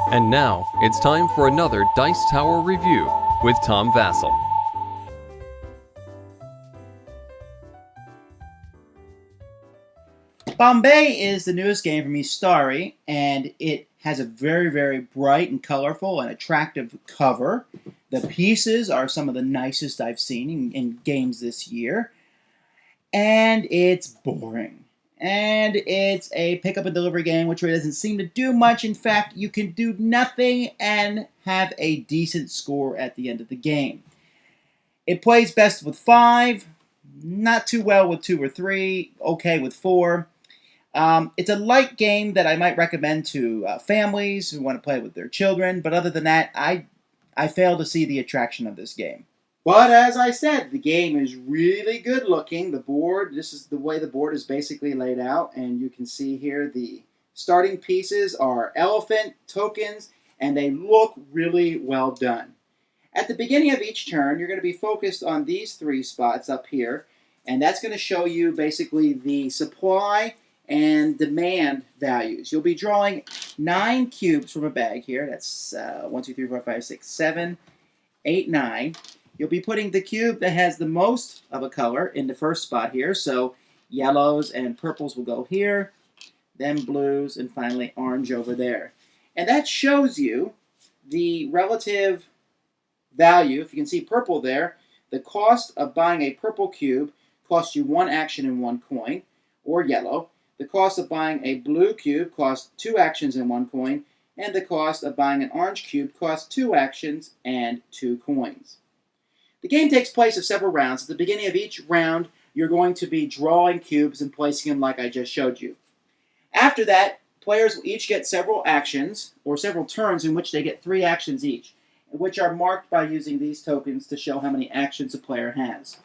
And now, it's time for another Dice Tower review with Tom Vasel. Bombay is the newest game from Starry, and it has a very, very bright and colorful and attractive cover. The pieces are some of the nicest I've seen in games this year. And it's boring. And it's a pick up and delivery game, which really doesn't seem to do much. In fact, you can do nothing and have a decent score at the end of the game. It plays best with 5, not too well with 2 or 3, okay with 4. It's a light game that I might recommend to families who want to play with their children, but other than that, I fail to see the attraction of this game. But as I said, the game is really good looking. The board, this is the way the board is basically laid out, and you can see here the starting pieces are elephant tokens, and they look really well done. At the beginning of each turn, you're going to be focused on these 3 spots up here, and that's going to show you basically the supply and demand values. You'll be drawing 9 cubes from a bag here. That's 1, 2, 3, 4, 5, 6, 7, 8, 9. You'll be putting the cube that has the most of a color in the first spot here. So yellows and purples will go here, then blues, and finally orange over there. And that shows you the relative value. If you can see purple there, the cost of buying a purple cube costs you 1 action and 1 coin, or yellow. The cost of buying a blue cube costs 2 actions and 1 coin, and the cost of buying an orange cube costs 2 actions and 2 coins. The game takes place of several rounds. At the beginning of each round, you're going to be drawing cubes and placing them like I just showed you. After that, players will each get several actions, or several turns in which they get 3 actions each, which are marked by using these tokens to show how many actions a player has.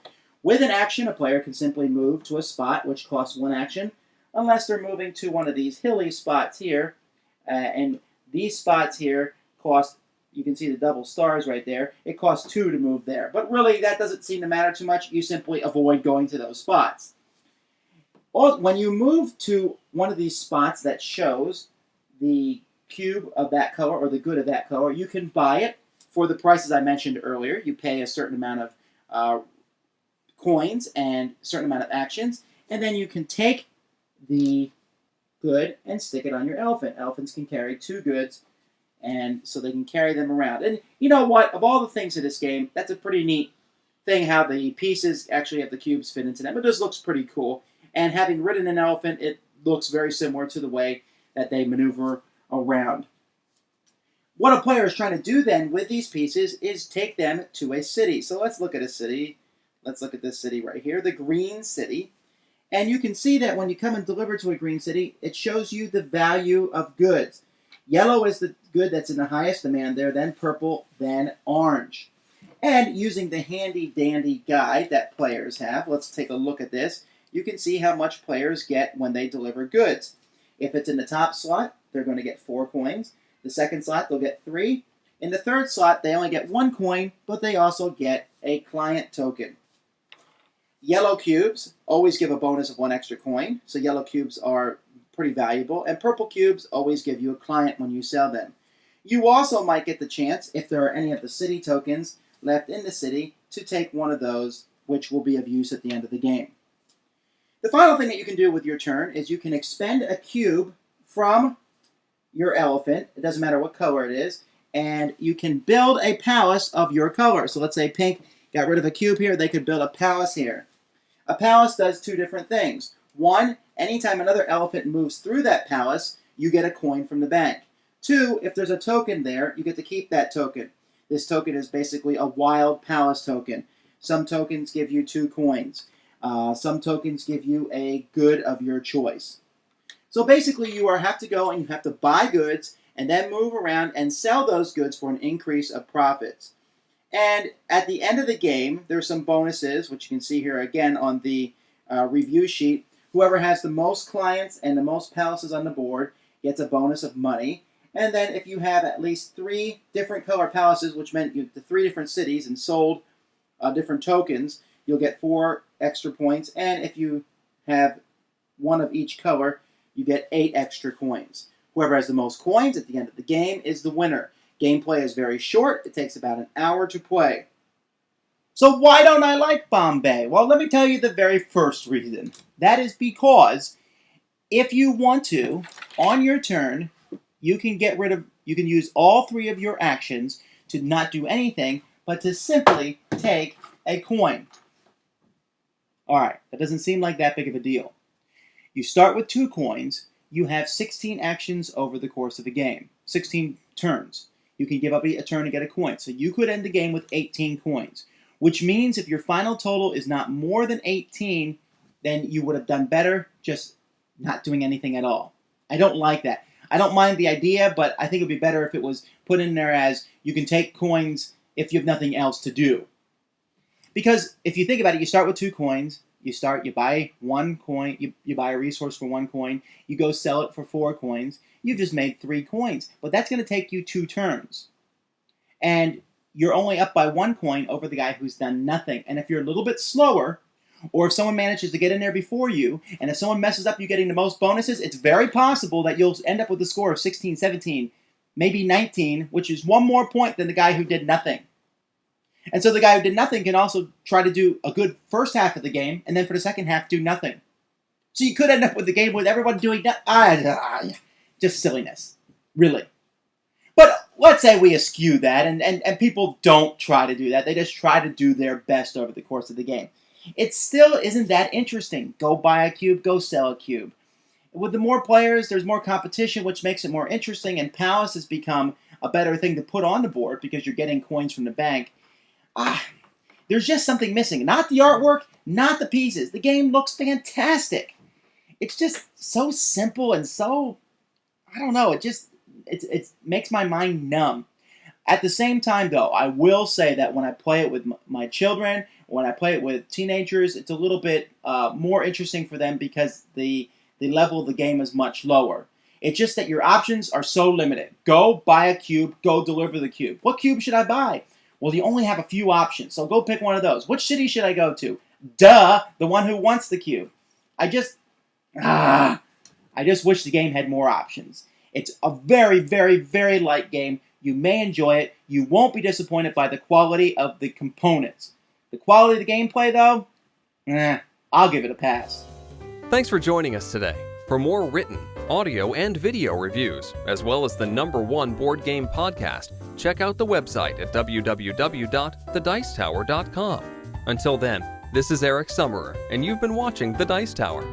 With an action, a player can simply move to a spot which costs 1 action, unless they're moving to one of these hilly spots here, and these spots here cost, you can see the double stars right there, it costs 2 to move there. But really, that doesn't seem to matter too much. You simply avoid going to those spots. When you move to one of these spots that shows the cube of that color or the good of that color, you can buy it for the prices I mentioned earlier. You pay a certain amount of coins and a certain amount of actions, and then you can take the good and stick it on your elephant. Elephants can carry 2 goods, and so they can carry them around. And you know what? Of all the things in this game, that's a pretty neat thing how the pieces actually have the cubes fit into them. It just looks pretty cool. And having ridden an elephant, it looks very similar to the way that they maneuver around. What a player is trying to do then with these pieces is take them to a city. So let's look at a city. Let's look at this city right here, the Green City. And you can see that when you come and deliver to a green city, it shows you the value of goods. Yellow is the good that's in the highest demand there, then purple, then orange. And using the handy-dandy guide that players have, let's take a look at this. You can see how much players get when they deliver goods. If it's in the top slot, they're going to get 4 coins. The second slot, they'll get 3. In the third slot, they only get 1 coin, but they also get a client token. Yellow cubes always give a bonus of 1 extra coin, so yellow cubes are pretty valuable, and purple cubes always give you a client when you sell them. You also might get the chance, if there are any of the city tokens left in the city, to take one of those, which will be of use at the end of the game. The final thing that you can do with your turn is you can expend a cube from your elephant, it doesn't matter what color it is, and you can build a palace of your color. So let's say pink got rid of a cube here, they could build a palace here. A palace does 2 different things. 1, anytime another elephant moves through that palace, you get a coin from the bank. 2, if there's a token there, you get to keep that token. This token is basically a wild palace token. Some tokens give you 2 coins. Some tokens give you a good of your choice. So basically you have to go and you have to buy goods and then move around and sell those goods for an increase of profits. And at the end of the game, there's some bonuses, which you can see here again on the review sheet. Whoever has the most clients and the most palaces on the board gets a bonus of money. And then if you have at least 3 different color palaces, which meant you the 3 different cities and sold different tokens, you'll get 4 extra points. And if you have 1 of each color, you get 8 extra coins. Whoever has the most coins at the end of the game is the winner. Gameplay is very short. It takes about an hour to play. So why don't I like Bombay? Well, let me tell you the very first reason. That is because if you want to, on your turn, you can use all 3 of your actions to not do anything, but to simply take a coin. Alright, that doesn't seem like that big of a deal. You start with 2 coins. You have 16 actions over the course of a game. 16 turns. You can give up a turn to get a coin. So you could end the game with 18 coins. Which means if your final total is not more than 18, then you would have done better just not doing anything at all. I don't like that. I don't mind the idea, but I think it would be better if it was put in there as you can take coins if you have nothing else to do. Because if you think about it, you start with 2 coins. You buy 1 coin, you buy a resource for 1 coin, you go sell it for 4 coins, you've just made 3 coins. But that's going to take you 2 turns. And you're only up by 1 coin over the guy who's done nothing. And if you're a little bit slower, or if someone manages to get in there before you, and if someone messes up you getting the most bonuses, it's very possible that you'll end up with a score of 16, 17, maybe 19, which is 1 more point than the guy who did nothing. And so the guy who did nothing can also try to do a good first half of the game, and then for the second half do nothing. So you could end up with the game with everyone doing just silliness, really. But let's say we eschew that, and people don't try to do that. They just try to do their best over the course of the game. It still isn't that interesting. Go buy a cube, go sell a cube. With the more players, there's more competition, which makes it more interesting, and Palace has become a better thing to put on the board because you're getting coins from the bank. There's just something missing. Not the artwork, not the pieces. The game looks fantastic. It's just so simple and so, I don't know, it makes my mind numb. At the same time, though, I will say that when I play it with my children, when I play it with teenagers, it's a little bit more interesting for them because the level of the game is much lower. It's just that your options are so limited. Go buy a cube, go deliver the cube. What cube should I buy? Well, you only have a few options, so go pick one of those. Which city should I go to? Duh, the one who wants the cube. I just wish the game had more options. It's a very, very, very light game. You may enjoy it. You won't be disappointed by the quality of the components. The quality of the gameplay, though, I'll give it a pass. Thanks for joining us today. For more written, audio, and video reviews, as well as the #1 board game podcast, check out the website at www.thedicetower.com. Until then, this is Eric Summerer, and you've been watching The Dice Tower.